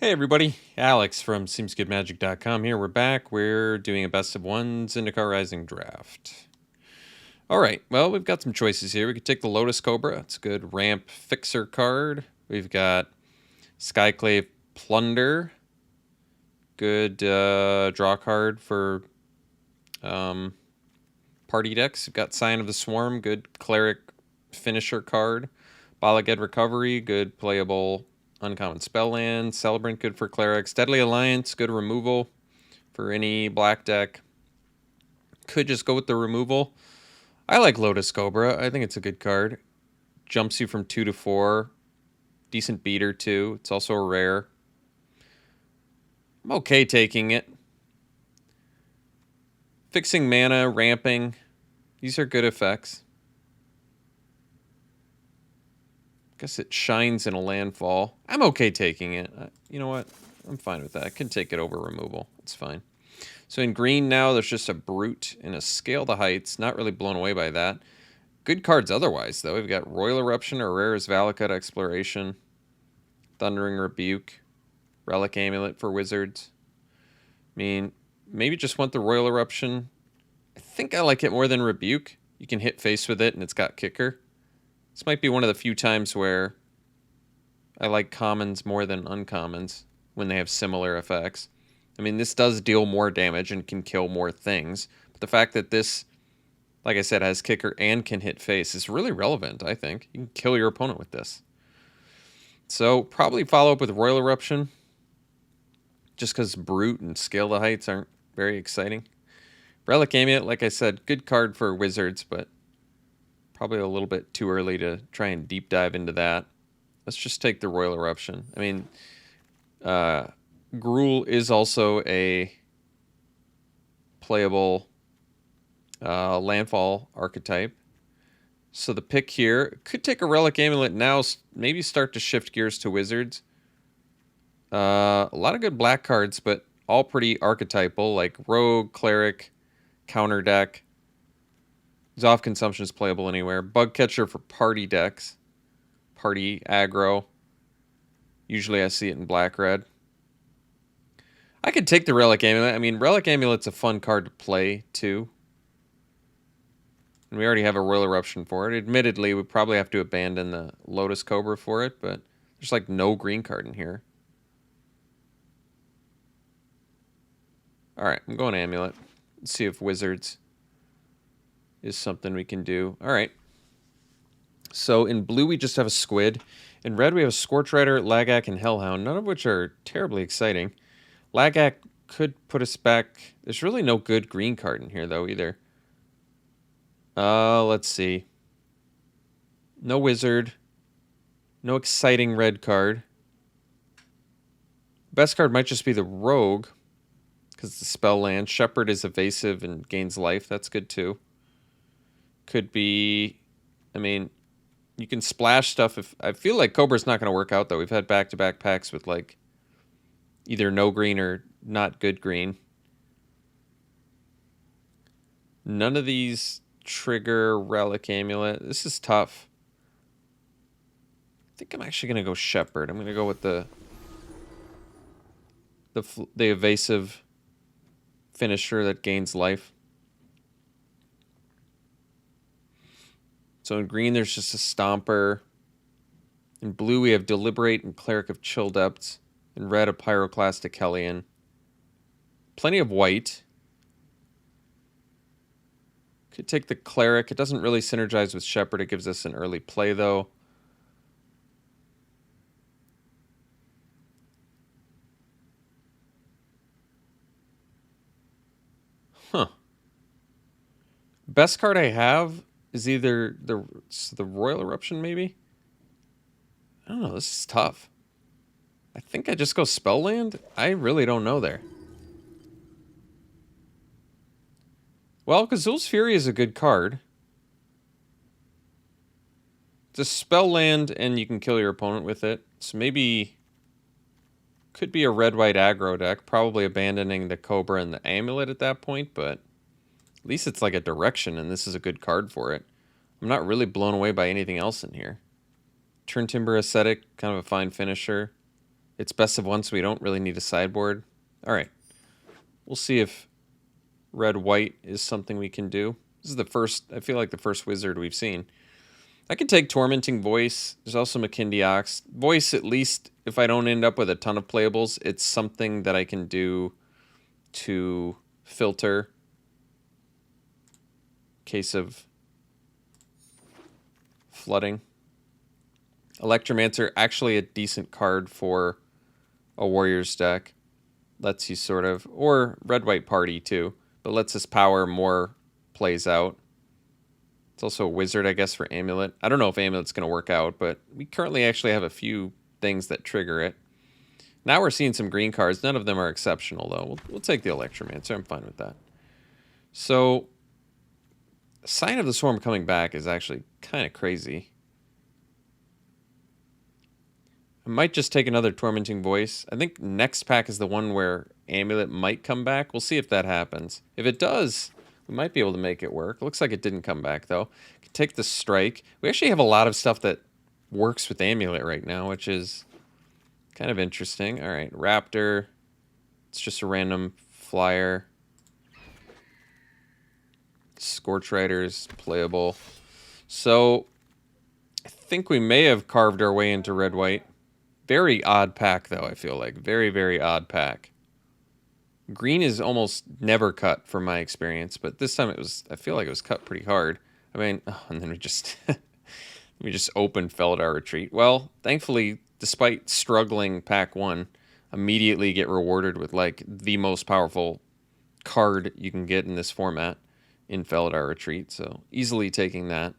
Hey everybody, Alex from SeemsGoodMagic.com here. We're back. We're doing a best of one Zendikar Rising draft. Alright, well, we've got some choices here. We could take the Lotus Cobra. It's a good ramp fixer card. We've got Skyclave Plunder. Good draw card for party decks. We've got Sign of the Swarm. Good cleric finisher card. Balaged Recovery. Good playable uncommon spell land. Celebrant, good for clerics. Deadly Alliance, good removal for any black deck. Could just go with the removal. I like Lotus Cobra. I think it's a good card. Jumps you from 2 to 4. Decent beater too. It's also a rare. I'm okay taking it. Fixing mana, ramping. These are good effects. Guess it shines in a landfall. I'm okay taking it. You know what? I'm fine with that. I can take it over removal. It's fine. So in green now, there's just a Brute and a Scale the Heights. Not really blown away by that. Good cards otherwise, though. We've got Royal Eruption, or rare as Valakut Exploration. Thundering Rebuke. Relic Amulet for Wizards. I mean, maybe just want the Royal Eruption. I think I like it more than Rebuke. You can hit face with it, and it's got kicker. This might be one of the few times where I like commons more than uncommons when they have similar effects. I mean, this does deal more damage and can kill more things. But the fact that this, like I said, has kicker and can hit face is really relevant, I think. You can kill your opponent with this. So probably follow up with Royal Eruption. Just because Brute and Scale the Heights aren't very exciting. Relic Amulet, like I said, good card for Wizards, but probably a little bit too early to try and deep dive into that. Let's just take the Royal Eruption. I mean, Gruul is also a playable landfall archetype. So the pick here could take a Relic Amulet now, maybe start to shift gears to Wizards. A lot of good black cards, but all pretty archetypal, like Rogue, Cleric, Counter Deck. Zoff Consumption is playable anywhere. Bug Catcher for party decks. Party aggro. Usually I see it in black-red. I could take the Relic Amulet. I mean, Relic Amulet's a fun card to play, too. And we already have a Royal Eruption for it. Admittedly, we probably have to abandon the Lotus Cobra for it, but there's like no green card in here. Alright, I'm going Amulet. Let's see if Wizards is something we can do. Alright. So in blue, we just have a Squid. In red, we have a Scorch Rider, Lagak, and Hellhound, none of which are terribly exciting. Lagak could put us back. There's really no good green card in here, though, either. Let's see. No Wizard. No exciting red card. Best card might just be the Rogue, because it's a spell land. Shepherd is evasive and gains life. That's good, too. Could be, I mean, you can splash stuff. If I feel like Cobra's not going to work out, though. We've had back-to-back packs with, like, either no green or not good green. None of these trigger Relic Amulet. This is tough. I think I'm actually going to go Shepherd. I'm going to go with the evasive finisher that gains life. So in green, there's just a Stomper. In blue, we have Deliberate and Cleric of Chill Depths. In red, a Pyroclastic Hellion. Plenty of white. Could take the Cleric. It doesn't really synergize with Shepherd. It gives us an early play, though. Huh. Best card I have is either the Royal Eruption, maybe? I don't know. This is tough. I think I just go Spell Land. I really don't know there. Well, Gazul's Fury is a good card. It's a spell land, and you can kill your opponent with it. So maybe could be a red-white aggro deck. Probably abandoning the Cobra and the Amulet at that point, but at least it's like a direction, and this is a good card for it. I'm not really blown away by anything else in here. Turn Timber Ascetic, kind of a fine finisher. It's best of one, so we don't really need a sideboard. All right. We'll see if red-white is something we can do. This is the first, I feel like the first wizard we've seen. I can take Tormenting Voice. There's also McKindy Ox. Voice, at least, if I don't end up with a ton of playables, it's something that I can do to filter in case of flooding. Electromancer, actually a decent card for a Warriors deck. Lets you sort of, or red-white party too, but lets us power more plays out. It's also a wizard, I guess, for Amulet. I don't know if Amulet's going to work out, but we currently actually have a few things that trigger it. Now we're seeing some green cards. None of them are exceptional, though. We'll take the Electromancer. I'm fine with that. So, Sign of the Swarm coming back is actually kind of crazy. I might just take another Tormenting Voice. I think next pack is the one where Amulet might come back. We'll see if that happens. If it does, we might be able to make it work. Looks like it didn't come back, though. Take the Strike. We actually have a lot of stuff that works with Amulet right now, which is kind of interesting. All right, Raptor. It's just a random flyer. Scorch Rider's playable. So, I think we may have carved our way into red-white. Very odd pack, though, I feel like. Very, very odd pack. Green is almost never cut from my experience, but this time it was, I feel like it was cut pretty hard. I mean, oh, and then we just opened Feldar Retreat. Well, thankfully, despite struggling pack one, immediately get rewarded with like the most powerful card you can get in this format in Feldar Retreat. So easily taking that.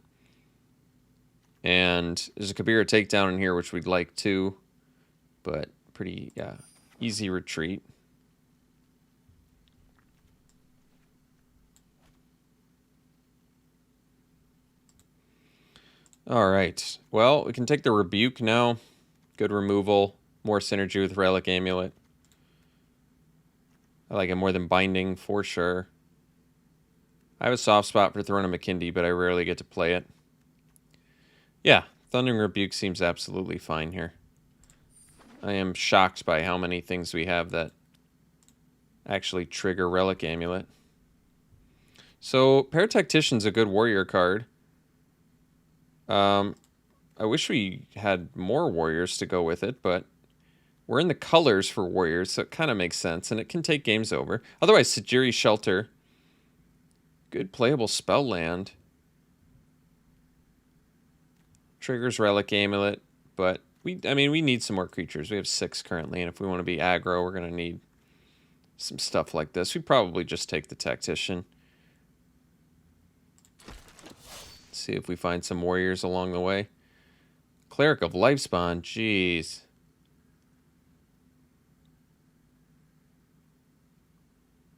And there's a Kabira takedown in here, which we'd like to, but pretty, yeah, easy retreat. All right. Well, we can take the Rebuke now. Good removal. More synergy with Relic Amulet. I like it more than Binding, for sure. I have a soft spot for throwing a McKindy, but I rarely get to play it. Yeah, Thundering Rebuke seems absolutely fine here. I am shocked by how many things we have that actually trigger Relic Amulet. So, Paratactician's a good warrior card. I wish we had more warriors to go with it, but we're in the colors for warriors, so it kind of makes sense, and it can take games over. Otherwise, Sajiri Shelter. Good playable spell land. Triggers Relic Amulet, but we need some more creatures. We have 6 currently, and if we want to be aggro, we're going to need some stuff like this. We probably just take the Tactician. See if we find some warriors along the way. Cleric of Lifespawn, jeez.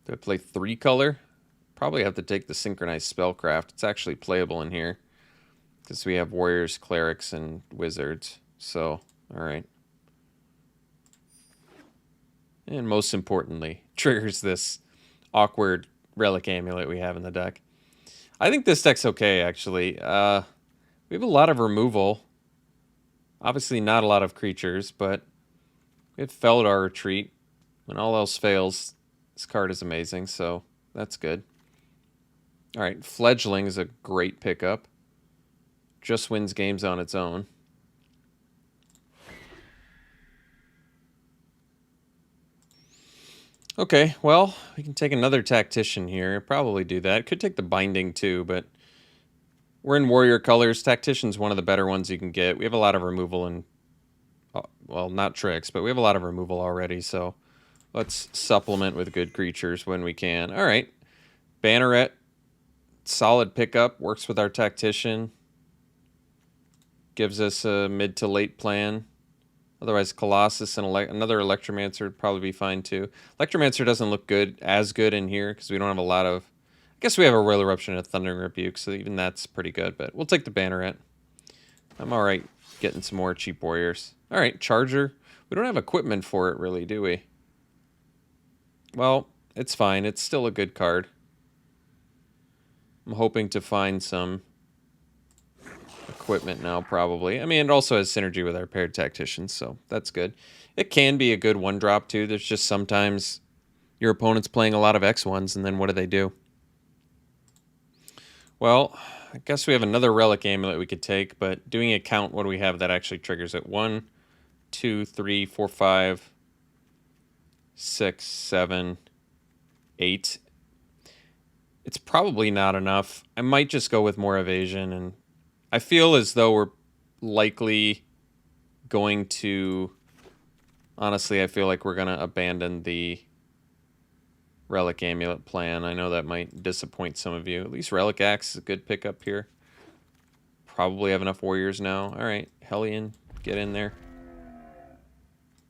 Do I play 3 color? Probably have to take the Synchronized Spellcraft. It's actually playable in here. Because we have warriors, clerics, and wizards. So, alright. And most importantly, triggers this awkward Relic Amulet we have in the deck. I think this deck's okay, actually. We have a lot of removal. Obviously not a lot of creatures, but we have Feldar Retreat. When all else fails, this card is amazing, so that's good. Alright, Fledgling is a great pickup. Just wins games on its own. Okay, well, we can take another Tactician here. Probably do that. Could take the Binding too, but we're in warrior colors. Tactician's one of the better ones you can get. We have a lot of removal and, well, not tricks, but we have a lot of removal already, so let's supplement with good creatures when we can. All right, Banneret, solid pickup, works with our Tactician. Gives us a mid to late plan. Otherwise, Colossus and another Electromancer would probably be fine too. Electromancer doesn't look as good in here because we don't have a lot of... I guess we have a Royal Eruption and a Thundering Rebuke, so even that's pretty good, but we'll take the Banneret. I'm alright getting some more cheap warriors. Alright, Charger. We don't have equipment for it really, do we? Well, it's fine. It's still a good card. I'm hoping to find some equipment now, probably. I mean, it also has synergy with our paired tacticians, so that's good. It can be a good one-drop, too. There's just sometimes your opponent's playing a lot of X1s, and then what do? Well, I guess we have another relic amulet we could take, but doing a count, what do we have that actually triggers it? 1, 2, 3, 4, 5, 6, 7, 8. It's probably not enough. I might just go with more evasion, and I feel as though we're likely going to... Honestly, I feel like we're going to abandon the relic amulet plan. I know that might disappoint some of you. At least relic axe is a good pickup here. Probably have enough warriors now. All right, Hellion, get in there.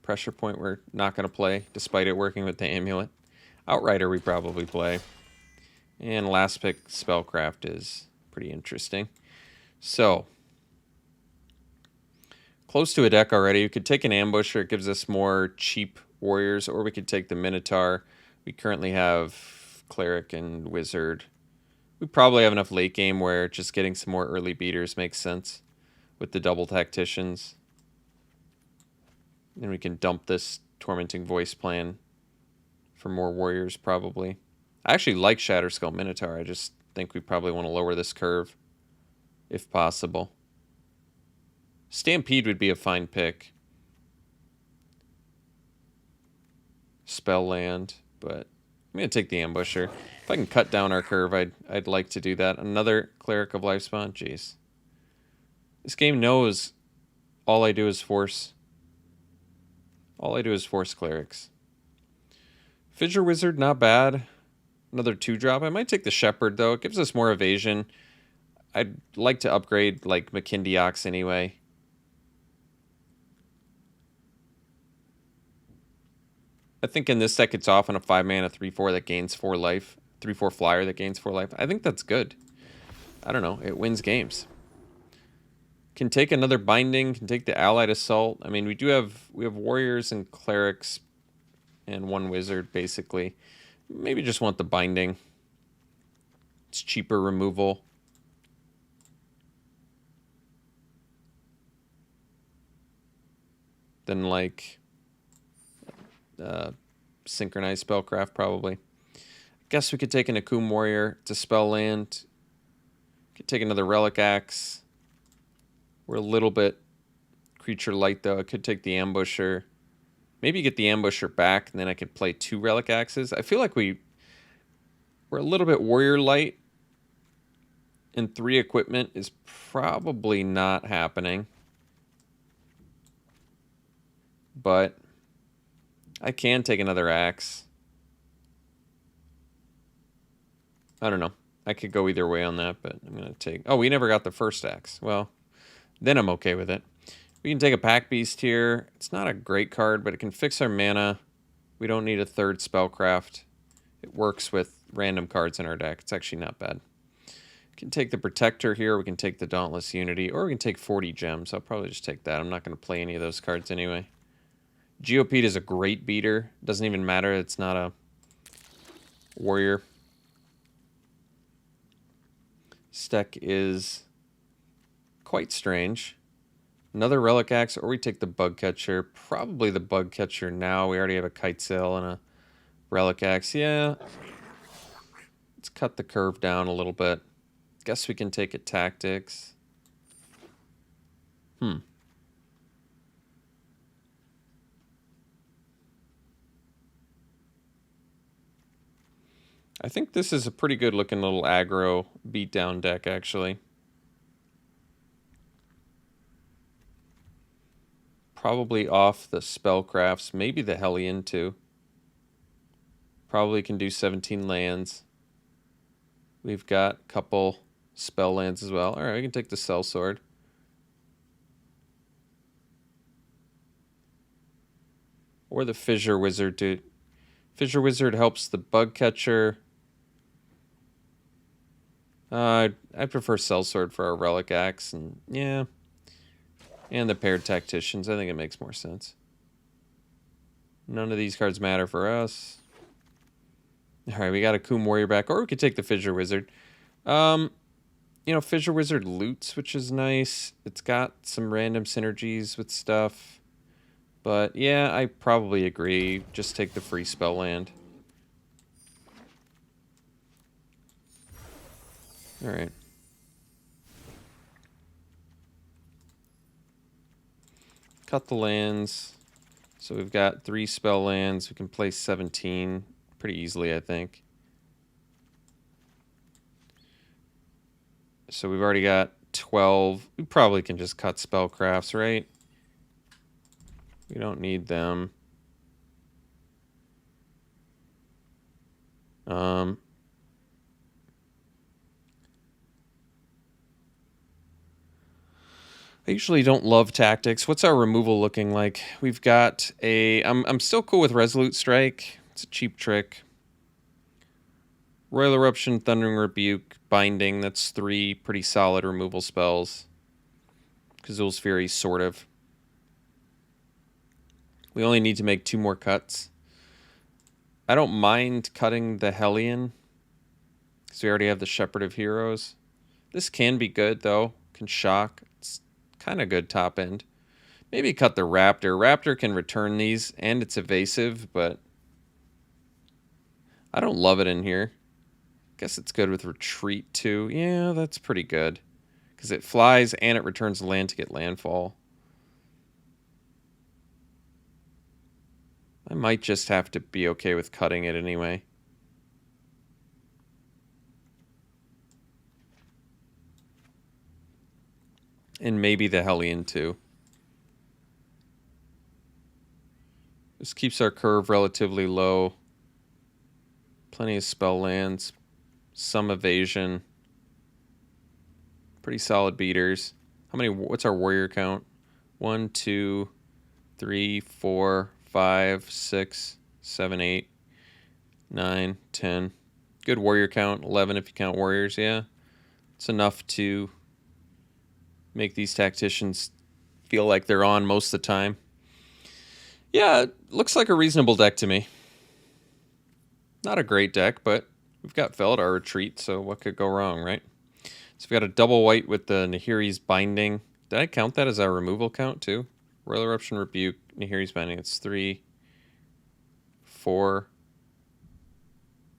Pressure point we're not going to play, despite it working with the amulet. Outrider we probably play. And last pick, Spellcraft, is pretty interesting. So, close to a deck already. We could take an Ambusher. It gives us more cheap warriors, or we could take the Minotaur. We currently have Cleric and Wizard. We probably have enough late game where just getting some more early beaters makes sense with the double Tacticians. And we can dump this Tormenting Voice plan for more warriors, probably. I actually like Shatterskull Minotaur. I just think we probably want to lower this curve, if possible. Stampede would be a fine pick. Spell land, but I'm going to take the Ambusher. If I can cut down our curve, I'd like to do that. Another Cleric of Lifespawn? Jeez. This game knows all I do is force. All I do is force Clerics. Fissure Wizard, not bad. Another 2-drop. I might take the Shepherd, though. It gives us more evasion. I'd like to upgrade, like, Makindi Ox anyway. I think in this deck it's often a 5-mana 3/4 that gains 4 life. 3/4 flyer that gains 4 life. I think that's good. I don't know. It wins games. Can take another Binding. Can take the Allied Assault. I mean, we have Warriors and Clerics and 1 Wizard, basically. Maybe just want the Binding. It's cheaper removal. Than, like, Synchronized Spellcraft, probably. Guess we could take an Akum Warrior to spell land. Could take another Relic Axe. We're a little bit creature light, though. I could take the Ambusher. Maybe get the Ambusher back, and then I could play 2 Relic Axes. I feel like we're a little bit warrior light, and 3 equipment is probably not happening. But I can take another axe. I don't know. I could go either way on that, but I'm going to take... Oh, we never got the first axe. Well, then I'm okay with it. We can take a Pack Beast here. It's not a great card, but it can fix our mana. We don't need a 3rd Spellcraft. It works with random cards in our deck. It's actually not bad. We can take the Protector here. We can take the Dauntless Unity, or we can take 40 gems. I'll probably just take that. I'm not going to play any of those cards anyway. Geopede is a great beater. Doesn't even matter. It's not a warrior. This deck is quite strange. Another Relic Axe, or we take the Bug Catcher. Probably the Bug Catcher now. We already have a Kite Sail and a Relic Axe. Yeah. Let's cut the curve down a little bit. Guess we can take it Tactics. I think this is a pretty good looking little aggro beatdown deck, actually. Probably off the Spellcrafts, maybe the Hellion too. Probably can do 17 lands. We've got a couple spell lands as well. All right, we can take the Sellsword. Or the Fissure Wizard. Fissure Wizard helps the Bug Catcher. I prefer Sellsword for our Relic Axe, and yeah. And the paired Tacticians. I think it makes more sense. None of these cards matter for us. Alright, we got a Akum Warrior back, or we could take the Fissure Wizard. you know, Fissure Wizard loots, which is nice. It's got some random synergies with stuff. But yeah, I probably agree. Just take the free spell land. Alright. Cut the lands. So we've got 3 spell lands. We can play 17 pretty easily, I think. So we've already got 12. We probably can just cut spellcrafts, right? We don't need them. I usually don't love tactics. What's our removal looking like? We've got a... I'm still cool with Resolute Strike. It's a cheap trick. Royal Eruption, Thundering Rebuke, Binding. That's 3 pretty solid removal spells. Kazul's Fury, sort of. We only need to make 2 more cuts. I don't mind cutting the Hellion, because we already have the Shepherd of Heroes. This can be good, though. Can shock. It's kind of good top end. Maybe cut the Raptor. Raptor can return these, and it's evasive, but I don't love it in here. Guess it's good with Retreat, too. Yeah, that's pretty good. Because it flies, and it returns land to get landfall. I might just have to be okay with cutting it anyway. And maybe the Hellion, too. This keeps our curve relatively low. Plenty of spell lands. Some evasion. Pretty solid beaters. How many? What's our warrior count? 1, 2, 3, 4, 5, 6, 7, 8, 9, 10. Good warrior count. 11 if you count warriors, yeah. It's enough to make these tacticians feel like they're on most of the time. Yeah, it looks like a reasonable deck to me. Not a great deck, but we've got Feldar Retreat, so what could go wrong, right? So we've got a double white with the Nahiri's Binding. Did I count that as our removal count, too? Royal Eruption, Rebuke, Nahiri's Binding. It's 3, 4.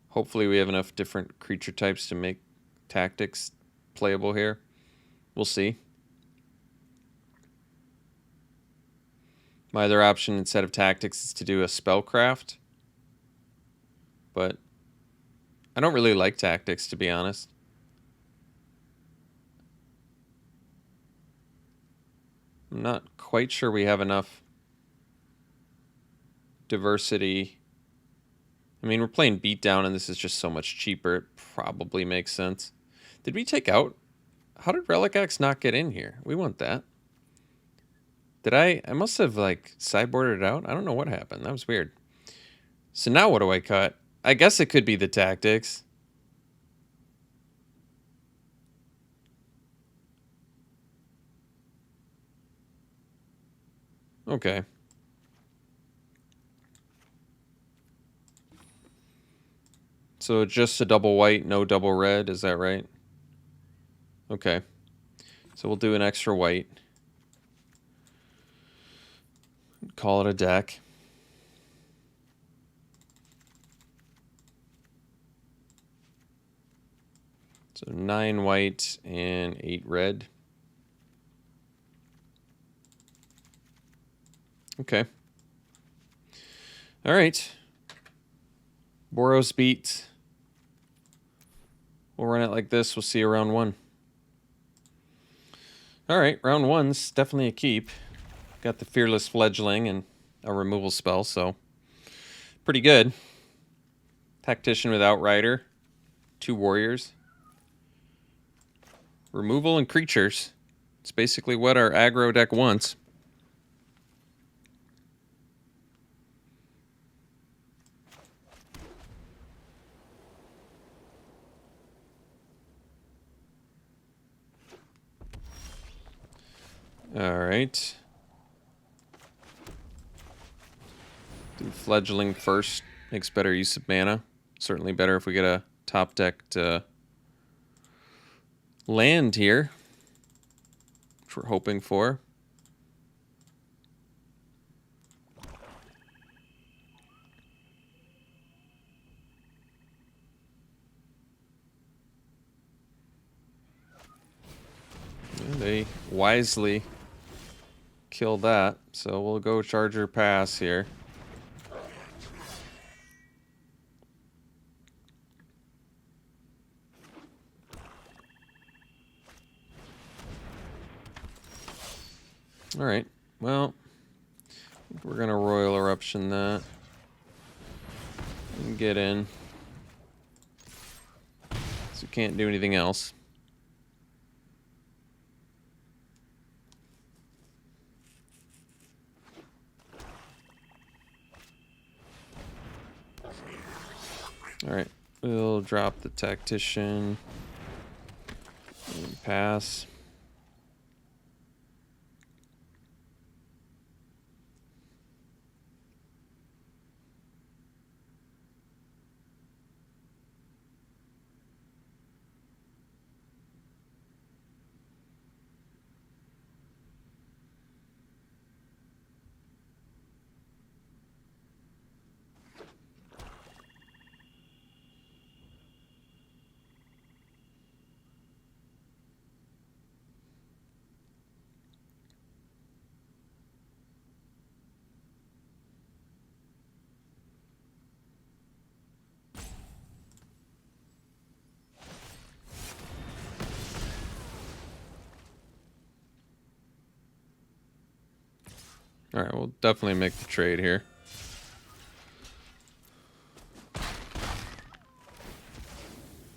Hopefully we have enough different creature types to make tactics playable here. We'll see. My other option instead of tactics is to do a spellcraft. But I don't really like tactics, to be honest. I'm not quite sure we have enough diversity. I mean, we're playing Beatdown, and this is just so much cheaper. It probably makes sense. Did we take out... How did Relic Axe not get in here? We want that. Did I must have, like, sideboarded it out. I don't know what happened. That was weird. So now what do I cut? I guess it could be the tactics. Okay. So just a double white, no double red, is that right? Okay. So we'll do an extra white. Call it a deck. So 9 white and 8 red. Okay. All right. Boros beat. We'll run it like this. We'll see you round 1. All right, round 1's definitely a keep. Got the Fearless Fledgling and a removal spell, so pretty good. Tactician with Outrider. 2 warriors. Removal and creatures. It's basically what our aggro deck wants. All right. Do Fledgling first. Makes better use of mana. Certainly better if we get a top decked land here, which we're hoping for. And they wisely kill that, so we'll go Charger Pass here. All right, well, we're going to Royal Eruption that and get in. So we can't do anything else. All right, we'll drop the Tactician and pass. All right, we'll definitely make the trade here.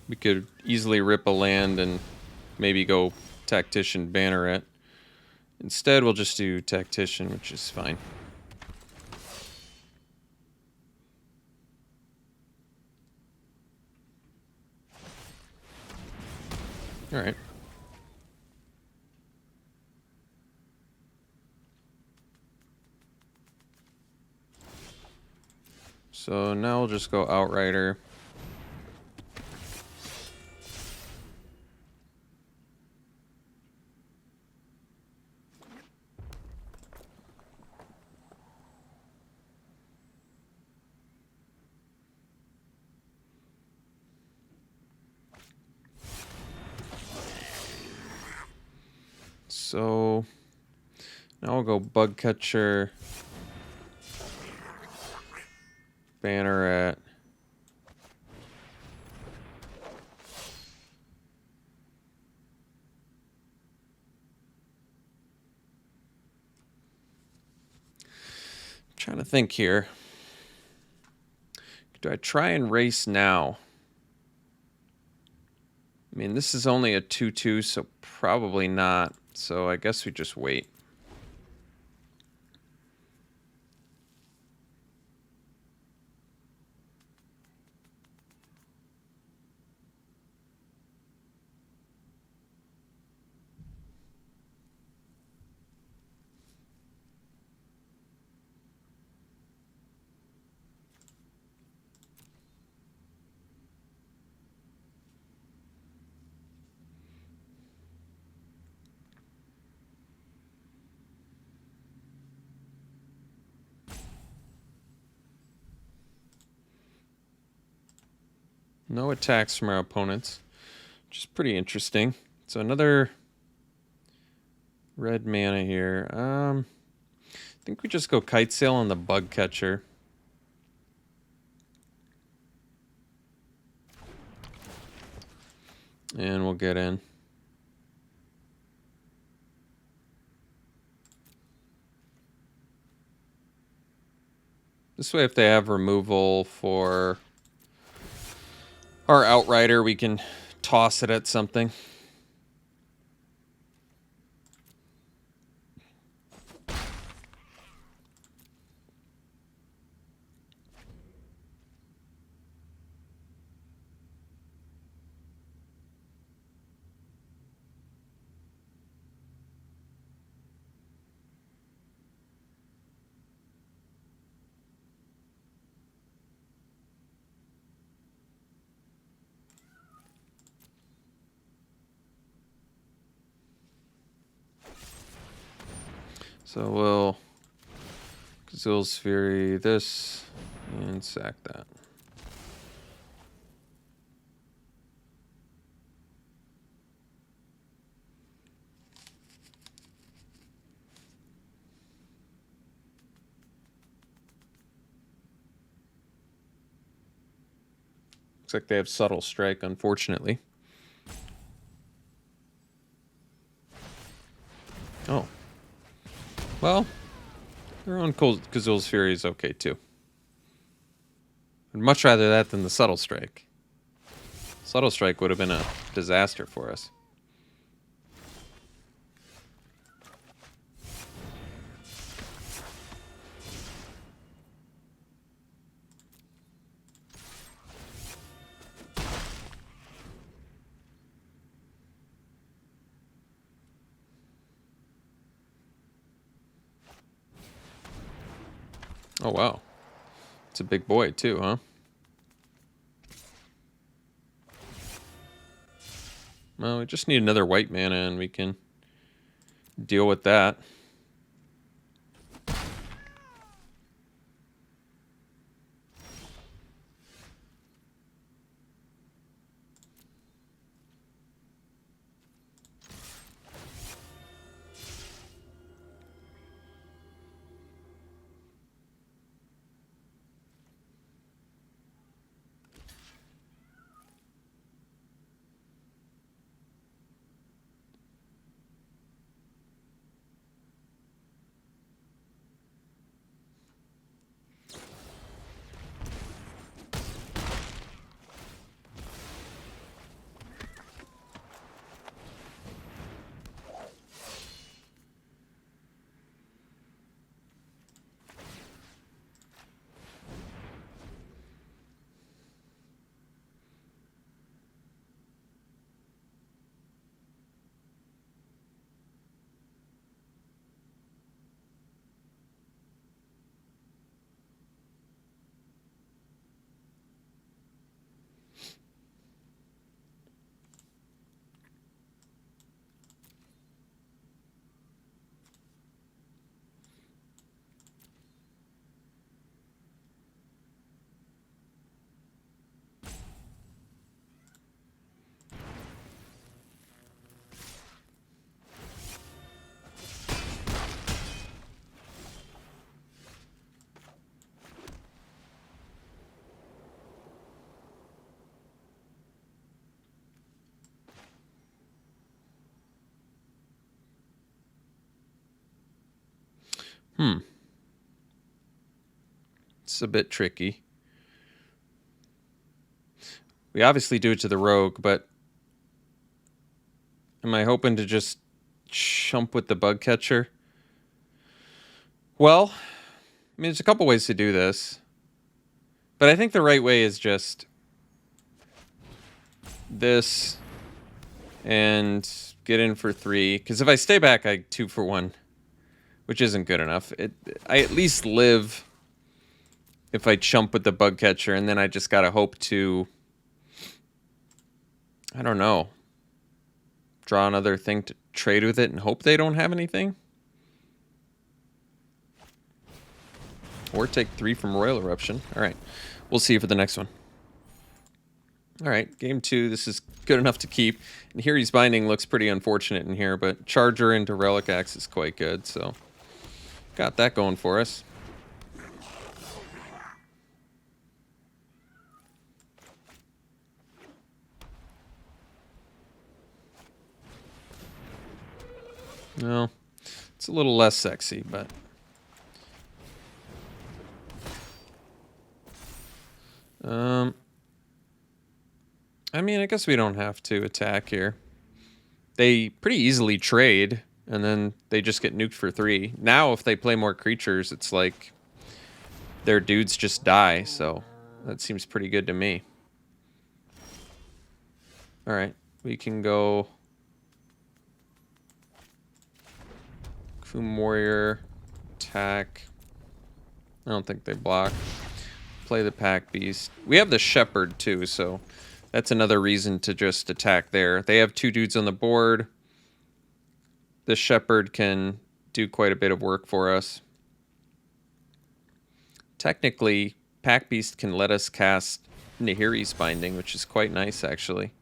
We could easily rip a land and maybe go Tactician Banneret. Instead, we'll just do Tactician, which is fine. All right. So now we'll just go Outrider. So now we'll go Bug Catcher, Banneret. Trying to think here. Do I try and race now? I mean, this is only a 2/2, so probably not. So I guess we just wait. No attacks from our opponents, which is pretty interesting. So another red mana here. I think we just go Kite Sail on the Bug Catcher. And we'll get in. This way, if they have removal for our Outrider, we can toss it at something. So we'll Gazille's Fury this and sack that. Looks like they have Subtle Strike, unfortunately. Oh. Well, their own Gazille's Fury is okay, too. I'd much rather that than the Subtle Strike. Subtle Strike would have been a disaster for us. Oh, wow. It's a big boy, too, huh? Well, we just need another white mana, and we can deal with that. It's a bit tricky. We obviously do it to the rogue, but am I hoping to just chump with the bug catcher? Well, I mean, there's a couple ways to do this, but I think the right way is just this and get in for 3. Because if I stay back, I 2 for 1, which isn't good enough. I at least live if I chump with the bug catcher, and then I just gotta hope to, I don't know, draw another thing to trade with it and hope they don't have anything. Or take 3 from Royal Eruption. All right, we'll see you for the next one. All right, game 2. This is good enough to keep. And Here's Binding looks pretty unfortunate in here, but Charger into Relic Axe is quite good, so got that going for us. No, it's a little less sexy, but I mean, I guess we don't have to attack here. They pretty easily trade, and then they just get nuked for 3. Now, if they play more creatures, it's like their dudes just die, so that seems pretty good to me. All right, we can go Foom Warrior, attack. I don't think they block. Play the Pack Beast. We have the Shepherd too, so that's another reason to just attack there. They have 2 dudes on the board. The Shepherd can do quite a bit of work for us. Technically, Pack Beast can let us cast Nahiri's Binding, which is quite nice, actually.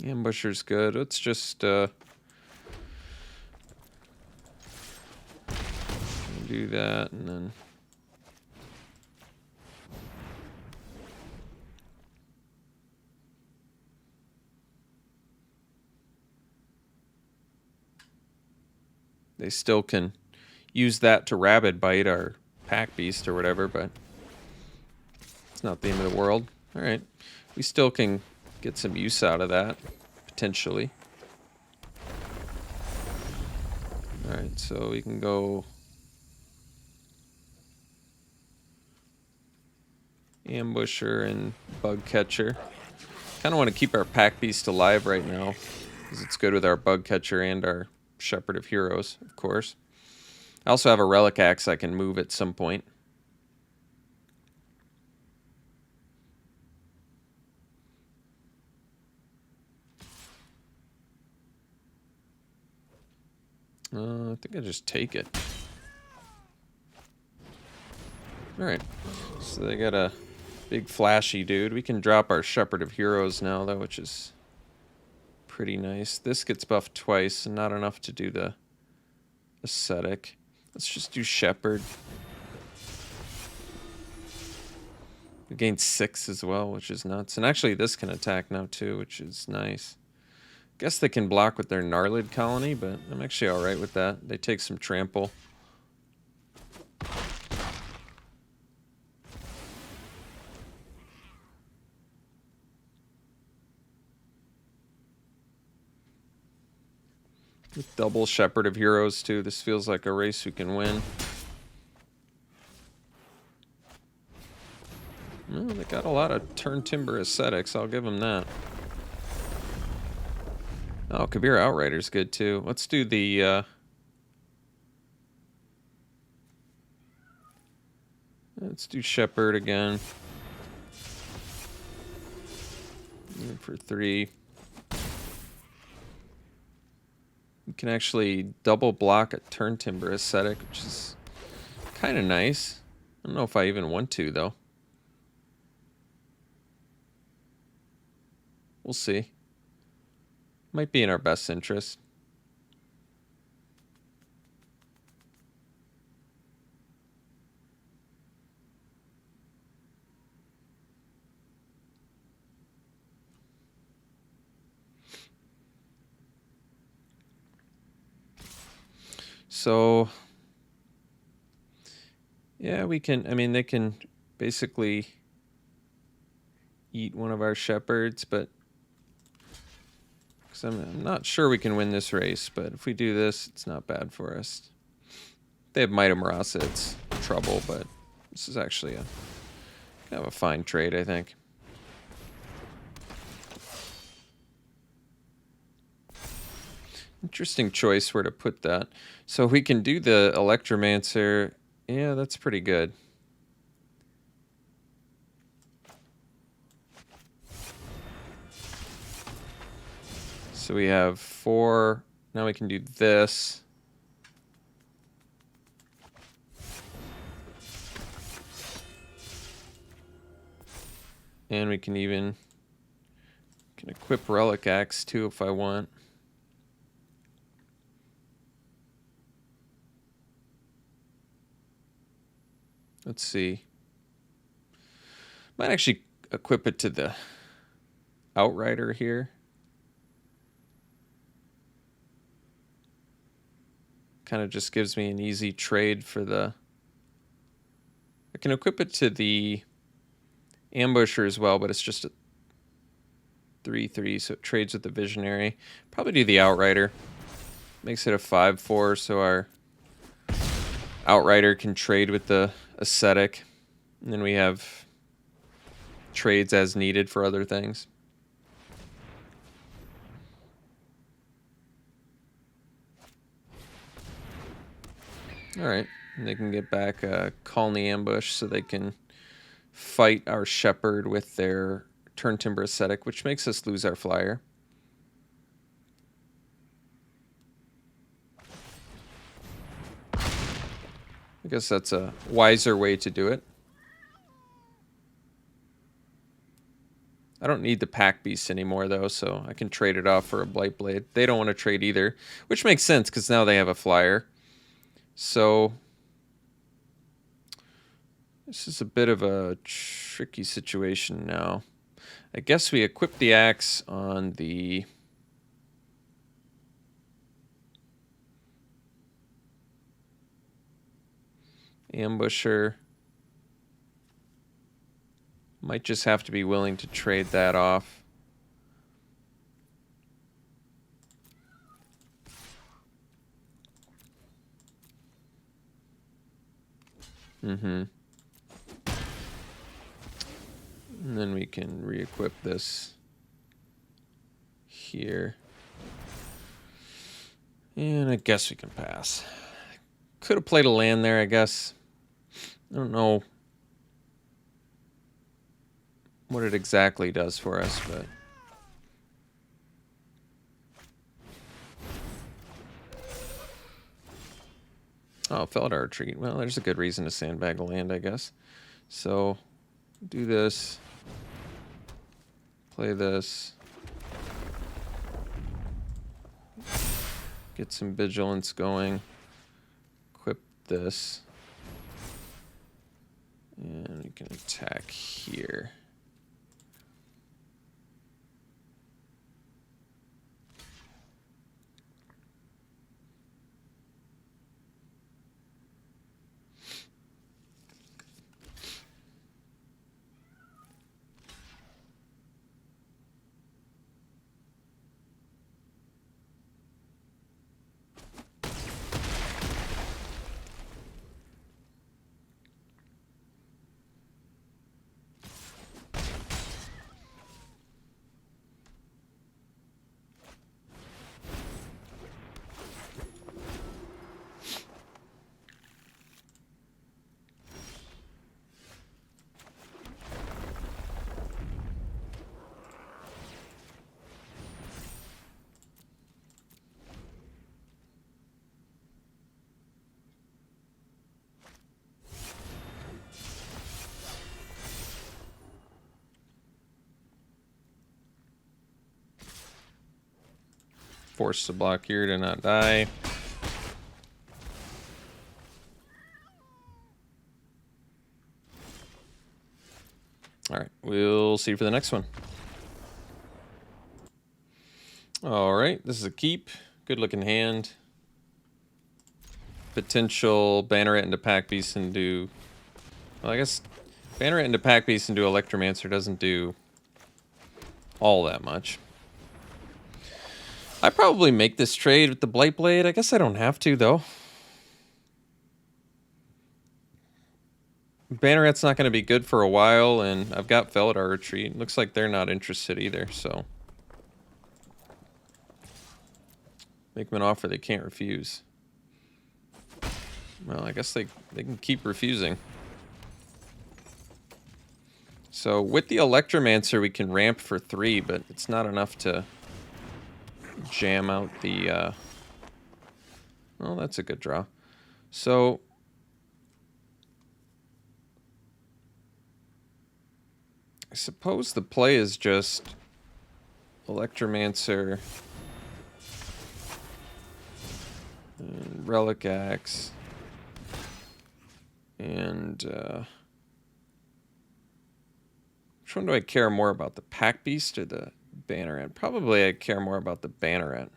Ambusher's good. Let's just do that, and then they still can use that to Rabid Bite our Pack Beast or whatever, but it's not the end of the world. All right, we still can get some use out of that, potentially. All right, so we can go Ambusher and Bug Catcher. Kind of want to keep our Pack Beast alive right now, because it's good with our Bug Catcher and our Shepherd of Heroes, of course. I also have a Relic Axe I can move at some point. I think I just take it. Alright, so they got a big flashy dude. We can drop our Shepherd of Heroes now, though, which is pretty nice. This gets buffed twice, and not enough to do the Ascetic. Let's just do Shepherd. We gained 6 as well, which is nuts. And actually, this can attack now, too, which is nice. Guess they can block with their Gnarlid Colony, but I'm actually alright with that. They take some trample. With double Shepherd of Heroes, too, this feels like a race we can win. Well, they got a lot of Turn Timber Ascetics, I'll give them that. Oh, Kabir Outrider's good too. Let's do the let's do Shepherd again. For 3. You can actually double block a Turn Timber Ascetic, which is kind of nice. I don't know if I even want to, though. We'll see. Might be in our best interest. So, yeah, we can, I mean, they can basically eat one of our shepherds, but because I'm not sure we can win this race, but if we do this, it's not bad for us. If they have Might of Marasa, it's trouble, but this is actually a kind of a fine trade, I think. Interesting choice where to put that. So we can do the Electromancer. Yeah, that's pretty good. So we have 4. Now we can do this. And we can even equip Relic Axe too if I want. Let's see. Might actually equip it to the Outrider here. Kind of just gives me an easy trade for the... I can equip it to the Ambusher as well, but it's just a 3/3, so it trades with the Visionary. Probably do the Outrider. Makes it a 5/4, so our Outrider can trade with the Ascetic. And then we have trades as needed for other things. Alright, and they can get back Colony Ambush so they can fight our Shepherd with their Turn Timber Ascetic, which makes us lose our flyer. I guess that's a wiser way to do it. I don't need the Pack Beast anymore, though, so I can trade it off for a Blightblade. They don't want to trade either, which makes sense because now they have a flyer. So this is a bit of a tricky situation now. I guess we equip the axe on the Ambusher. Might just have to be willing to trade that off. And then we can re-equip this here. And I guess we can pass. Could have played a land there, I guess. I don't know what it exactly does for us, but... Oh, Felidar Retreat. Well, there's a good reason to sandbag a land, I guess. So, do this. Play this. Get some vigilance going. Equip this. And we can attack here. Force to block here to not die. Alright, we'll see for the next one. Alright, this is a keep. Good looking hand. Potential Banneret into Pack Beast and do... Well, I guess Banneret into Pack Beast and do Electromancer doesn't do all that much. I probably make this trade with the Blightblade. I guess I don't have to, though. Banneret's not going to be good for a while, and I've got Felidar Retreat. Looks like they're not interested either, so... Make them an offer they can't refuse. Well, I guess they can keep refusing. So with the Electromancer, we can ramp for 3, but it's not enough to jam out the... Well, that's a good draw. So... I suppose the play is just Electromancer and Relic Axe and which one do I care more about, the Pack Beast or the Banneret? Probably I care more about the Banneret.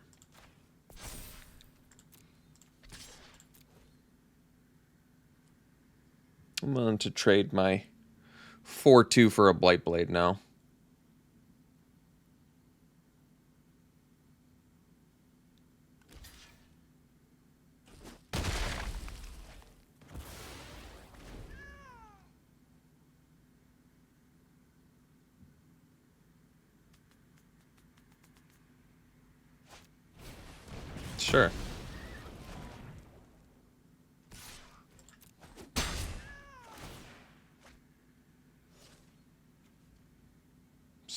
I'm willing to trade my 4-2 for a Blightblade now. Sure.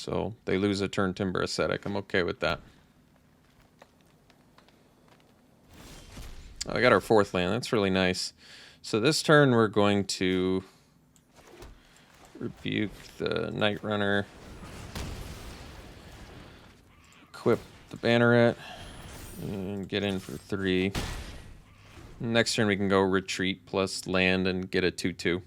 So they lose a turn Timber Ascetic. I'm okay with that. Oh, I got our 4th land. That's really nice. So this turn we're going to rebuke the Night Runner, equip the Banneret, and get in for 3. Next turn we can go retreat plus land and get a 2/2.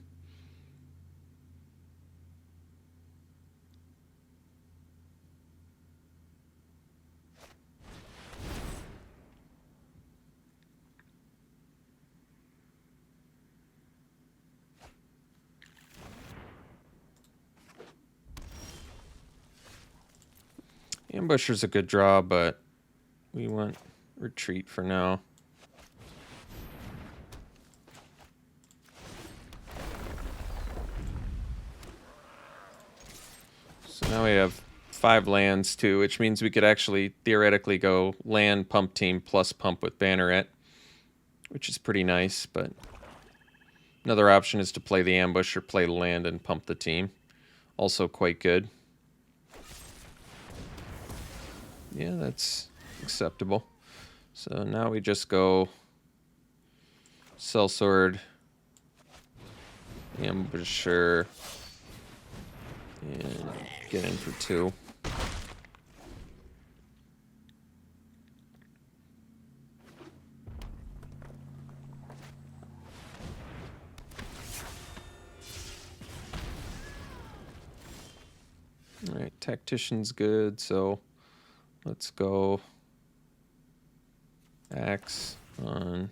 Ambusher's a good draw, but we want retreat for now. So now we have 5 lands too, which means we could actually theoretically go land, pump team, plus pump with Banneret, which is pretty nice, but another option is to play the ambush or play the land and pump the team. Also quite good. Yeah, that's acceptable. So now we just go Sellsword, Ambusher, and get in for 2. All right, Tactician's good, so let's go Axe on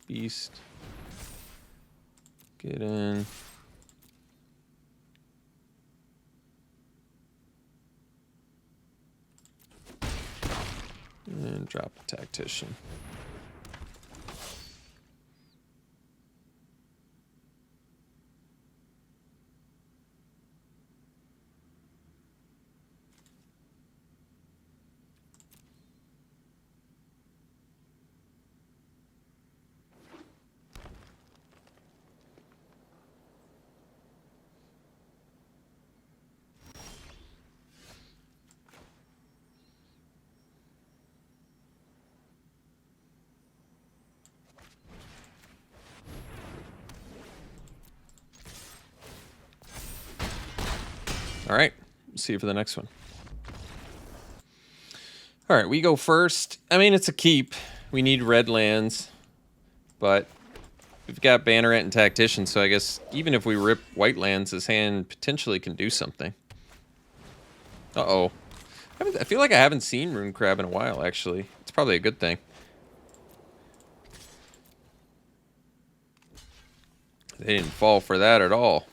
Beast. Get in. And drop a Tactician. All right, see you for the next one. All right, we go first. I mean, it's a keep. We need red lands, but we've got Banneret and Tactician, so I guess even if we rip white lands, this hand potentially can do something. Uh-oh. I feel like I haven't seen Rune Crab in a while, actually. It's probably a good thing. They didn't fall for that at all.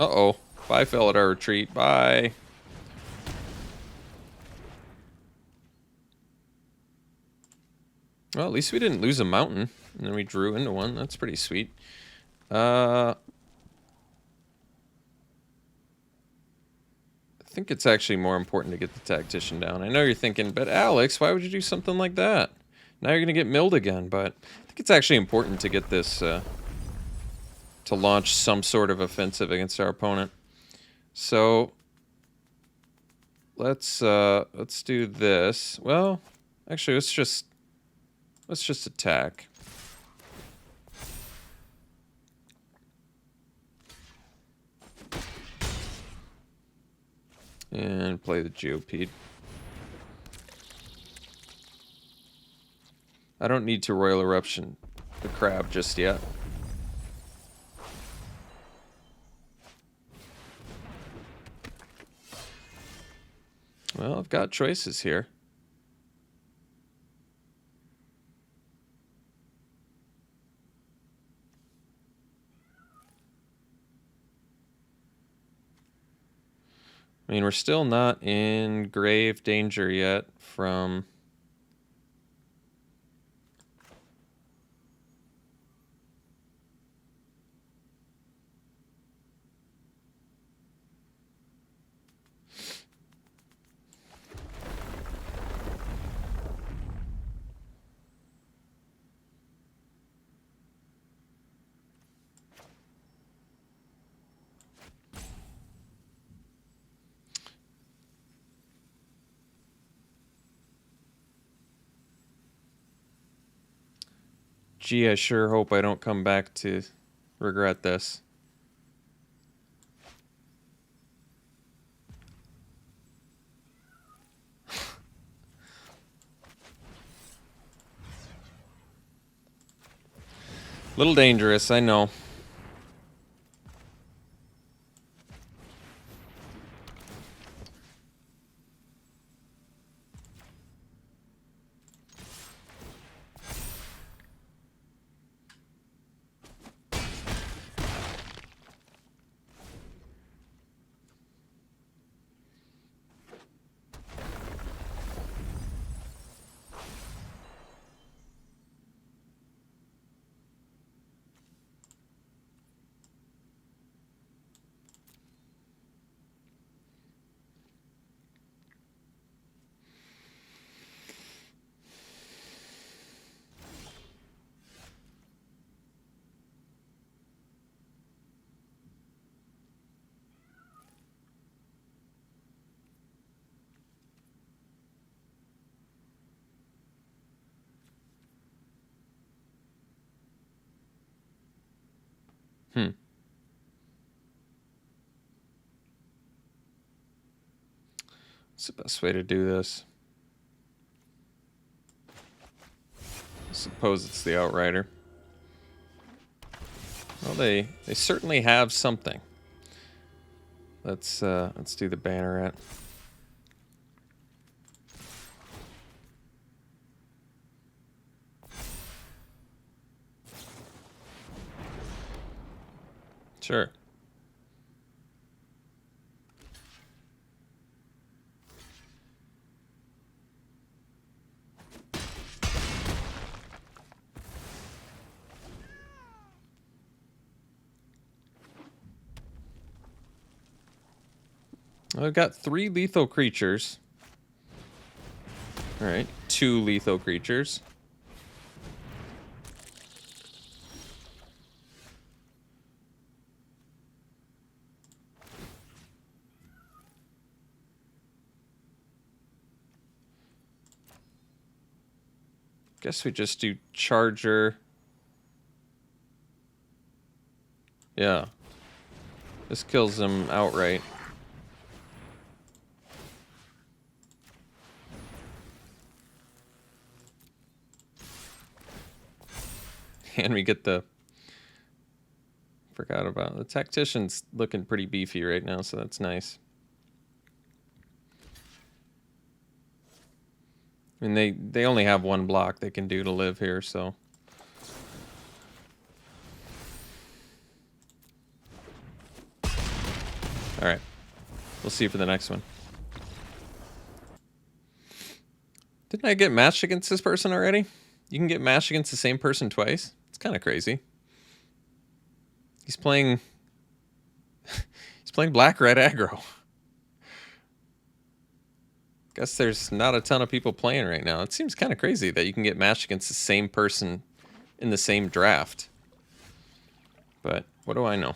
Uh-oh. Bye, fell at our retreat. Bye. Well, at least we didn't lose a mountain. And then we drew into one. That's pretty sweet. I think it's actually more important to get the Tactician down. I know you're thinking, but Alex, why would you do something like that? Now you're going to get milled again. But I think it's actually important to get this... to launch some sort of offensive against our opponent. So let's do this. Well, actually, let's just attack. And play the Geopede. I don't need to Royal Eruption the crab just yet. Well, I've got choices here. I mean, we're still not in grave danger yet from... Gee, I sure hope I don't come back to regret this. Little dangerous, I know. What's the best way to do this? I suppose it's the Outrider. Well, they certainly have something. Let's do the Banneret. Sure. I've got 3 lethal creatures. All right, 2 lethal creatures. Guess we just do Charger. Yeah. This kills them outright. And we get the... Forgot about it. The Tactician's looking pretty beefy right now, so that's nice. I mean, they only have 1 block they can do to live here, so... Alright. We'll see for the next one. Didn't I get matched against this person already? You can get matched against the same person twice? It's kind of crazy. He's playing... He's playing black-red aggro. Guess there's not a ton of people playing right now. It seems kind of crazy that you can get matched against the same person in the same draft. But what do I know?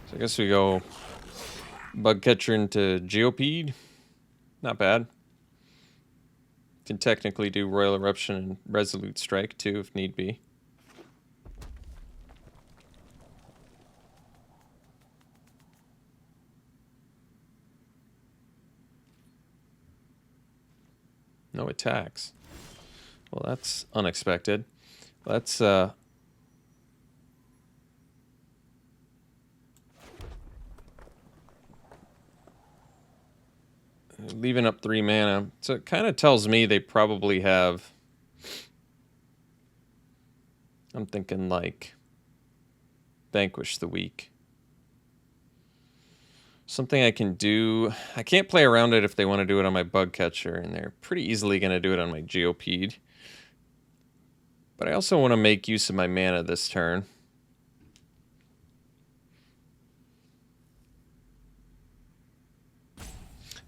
So I guess we go Bug Catcher into Geopede. Not bad. Can technically do Royal Eruption and Resolute Strike too if need be. No attacks. Well, that's unexpected. Let's leaving up 3 mana. So it kind of tells me they probably have... I'm thinking like Vanquish the Weak. Something I can do... I can't play around it if they want to do it on my Bug Catcher, and they're pretty easily going to do it on my Geopede. But I also want to make use of my mana this turn.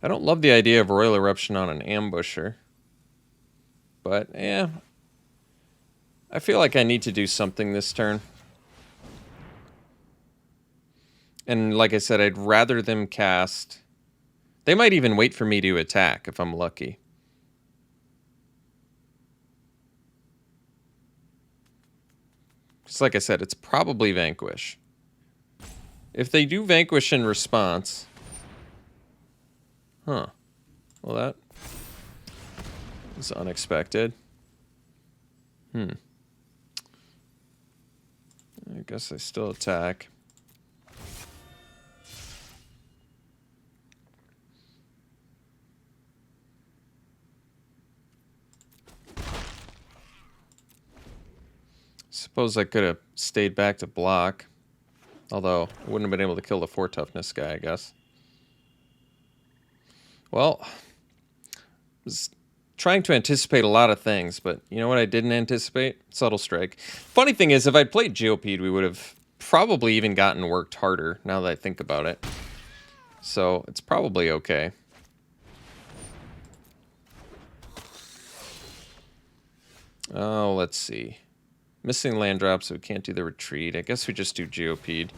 I don't love the idea of Royal Eruption on an ambusher. But, yeah. I feel like I need to do something this turn. And like I said, I'd rather them cast... They might even wait for me to attack if I'm lucky. Because like I said, it's probably Vanquish. If they do Vanquish in response... Huh. Well, that was unexpected. I guess I still attack. Suppose I could have stayed back to block. Although, I wouldn't have been able to kill the 4 toughness guy, I guess. Well, I was trying to anticipate a lot of things, but you know what I didn't anticipate? Subtle Strike. Funny thing is, if I'd played Geopeed, we would have probably even gotten worked harder, now that I think about it. So, it's probably okay. Oh, let's see. Missing land drops, so we can't do the retreat. I guess we just do Geopeed.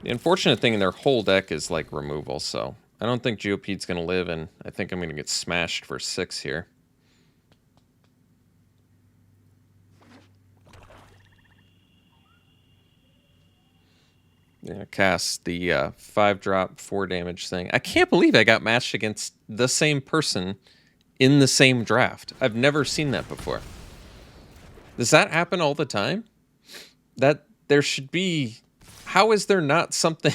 The unfortunate thing in their whole deck is, like, removal, so... I don't think Geopede's going to live, and I think I'm going to get smashed for 6 here. Yeah, cast the 5-drop 4 damage thing. I can't believe I got matched against the same person in the same draft. I've never seen that before. Does that happen all the time? That there should be... How is there not something...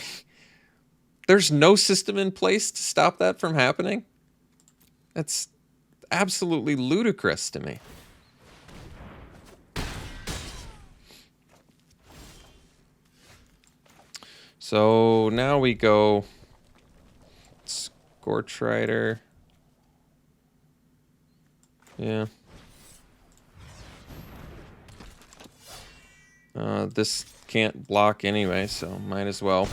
There's no system in place to stop that from happening? That's absolutely ludicrous to me. So now we go Scorch Rider. Yeah. This can't block anyway, so might as well.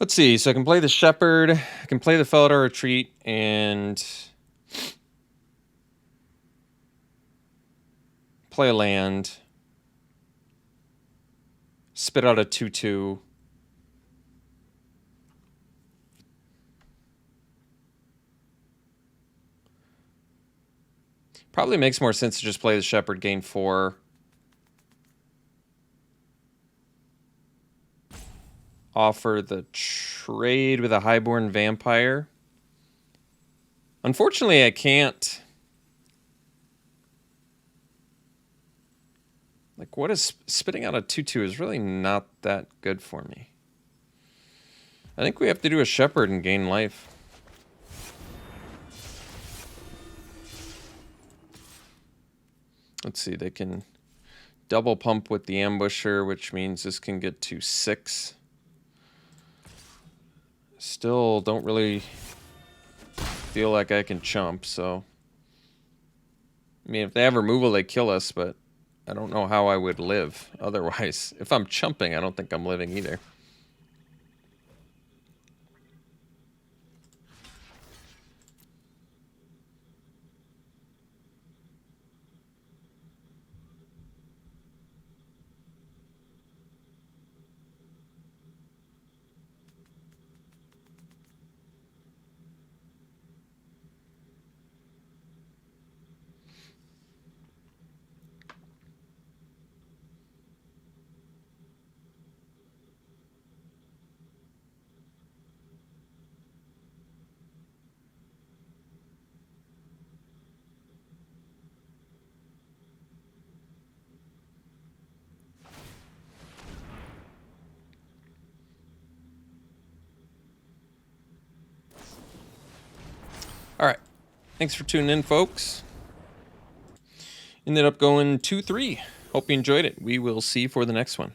Let's see, so I can play the Shepherd, I can play the Felidar Retreat, and play a land, spit out a 2/2. Probably makes more sense to just play the Shepherd, gain 4. Offer the trade with a Highborn Vampire. Unfortunately, I can't. Like, what is spitting out a 2/2 is really not that good for me. I think we have to do a Shepherd and gain life. Let's see, they can double pump with the Ambusher, which means this can get to 6. Still don't really feel like I can chump, so... I mean, if they have removal, they kill us, but I don't know how I would live otherwise. If I'm chumping, I don't think I'm living either. All right. Thanks for tuning in, folks. Ended up going 2-3 Hope you enjoyed it. We will see you for the next one.